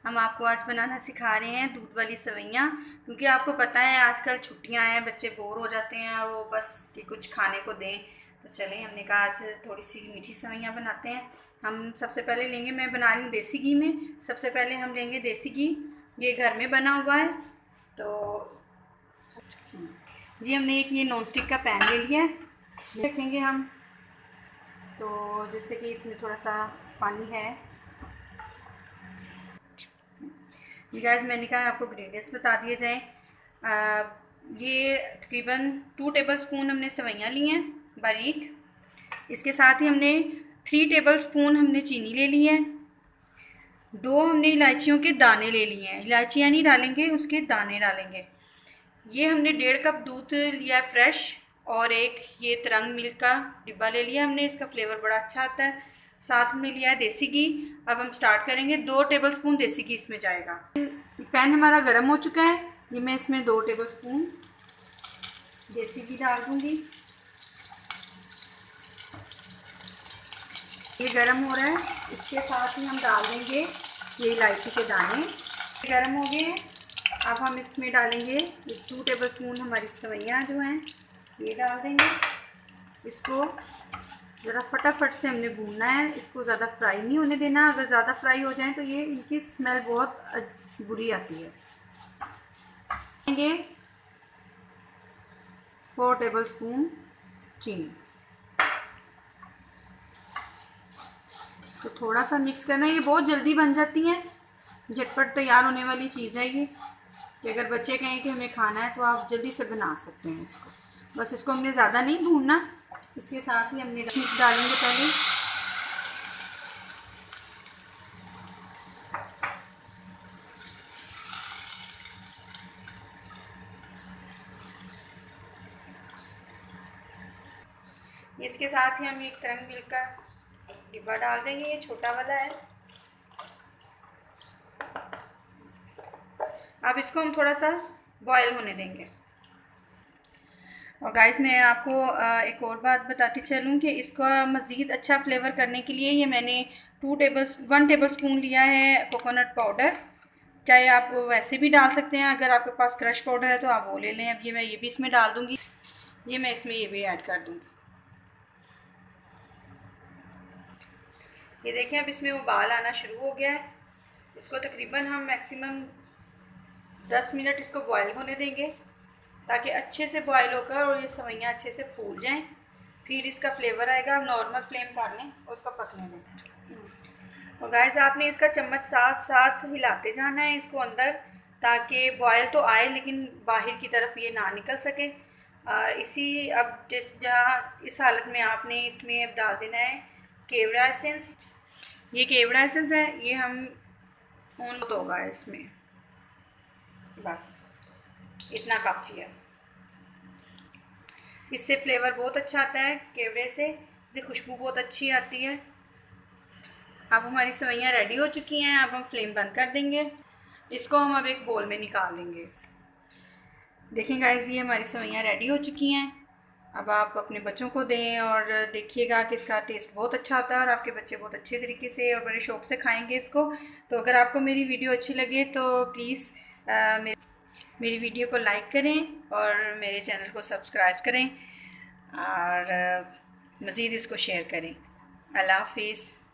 हम आपको आज बनाना सिखा रहे हैं दूध वाली सेवइयाँ। क्योंकि आपको पता है आजकल छुट्टियां हैं, बच्चे बोर हो जाते हैं, वो बस कि कुछ खाने को दें। तो चलें, हमने कहा आज थोड़ी सी मीठी सेवइयाँ बनाते हैं। हम सबसे पहले लेंगे, मैं बना रही हूँ देसी घी में। सबसे पहले हम लेंगे देसी घी, ये घर में बना हुआ है। तो जी हमने एक ये नॉन स्टिक का पैन ले लिया है, रखेंगे हम। तो जैसे कि इसमें थोड़ा सा पानी है। गैस मैंने कहा आपको इंग्रेडिएंट्स बता दिए जाएं। ये तकरीबन 2 टेबल स्पून हमने सेवइयाँ ली हैं बारीक। इसके साथ ही हमने 3 टेबल स्पून हमने चीनी ले ली है। 2 हमने इलायचियों के दाने ले लिए हैं, इलायचियाँ नहीं डालेंगे, उसके दाने डालेंगे। ये हमने 1.5 कप दूध लिया फ्रेश, और एक ये तिरंग मिल्क का डिब्बा ले लिया हमने, इसका फ्लेवर बड़ा अच्छा आता है। साथ में लिया है देसी घी। अब हम स्टार्ट करेंगे। 2 टेबल स्पून देसी घी इसमें जाएगा। पैन हमारा गर्म हो चुका है, ये मैं इसमें 2 टेबल स्पून देसी घी डाल दूँगी। ये गर्म हो रहा है, इसके साथ ही हम डाल देंगे ये इलायची के दाने। गर्म हो गए हैं। अब हम इसमें डालेंगे 2 टेबल स्पून हमारी सेवइयाँ जो हैं, ये डाल देंगे। इसको ज़रा फटाफट से हमने भूनना है, इसको ज़्यादा फ्राई नहीं होने देना। अगर ज़्यादा फ्राई हो जाए तो ये इनकी स्मेल बहुत बुरी आती है। देंगे 4 टेबल स्पून चीनी। तो थोड़ा सा मिक्स करना है, ये बहुत जल्दी बन जाती हैं, झटपट तैयार होने वाली चीज़ है ये। कि अगर बच्चे कहें कि हमें खाना है तो आप जल्दी से बना सकते हैं इसको। बस इसको हमने ज़्यादा नहीं भूनना। इसके साथ ही हमने डालेंगे पहले इसके साथ ही हम एक तिरंग मिल्क का डिब्बा डाल देंगे, ये छोटा वाला है। अब इसको हम थोड़ा सा बॉयल होने देंगे। और गाइस मैं आपको एक और बात बताती चलूँ कि इसका मज़ीद अच्छा फ्लेवर करने के लिए ये मैंने 1 टेबल स्पून लिया है कोकोनट पाउडर। चाहे आप वैसे भी डाल सकते हैं, अगर आपके पास क्रश पाउडर है तो आप वो ले लें। अब ये मैं ये भी इसमें डाल दूँगी, ये मैं इसमें ये भी ऐड कर दूँगी। ये देखें, अब इसमें उबाल आना शुरू हो गया है। इसको तकरीबन हम मैक्सिमम 10 मिनट इसको बॉयल होने देंगे, ताकि अच्छे से बॉयल होकर और ये सेवइयाँ अच्छे से फूल जाएं। फिर इसका फ्लेवर आएगा। नॉर्मल फ्लेम कर लें और उसको पकने दें। और गाइस आपने इसका चम्मच साथ साथ हिलाते जाना है इसको अंदर, ताकि बॉयल तो आए लेकिन बाहर की तरफ ये ना निकल सके। इसी अब जहाँ इस हालत में आपने इसमें अब डाल देना है केवड़ा एसेंस। ये केवड़ा एसेंस है, ये हम ऑन होगा इसमें, बस इतना काफ़ी है। इससे फ्लेवर बहुत अच्छा आता है केवड़े से, इससे खुशबू बहुत अच्छी आती है। अब हमारी सेवइयाँ रेडी हो चुकी हैं। अब हम फ्लेम बंद कर देंगे। इसको हम अब एक बोल में निकाल लेंगे। देखें गाइस, ये हमारी सेवइयाँ रेडी हो चुकी हैं। अब आप अपने बच्चों को दें और देखिएगा कि इसका टेस्ट बहुत अच्छा होता है और आपके बच्चे बहुत अच्छे तरीके से और बड़े शौक़ से खाएंगे इसको। तो अगर आपको मेरी वीडियो अच्छी लगे तो प्लीज़ मेरी वीडियो को लाइक करें और मेरे चैनल को सब्सक्राइब करें और मज़ीद इसको शेयर करें। अल्लाह हाफ़िज़।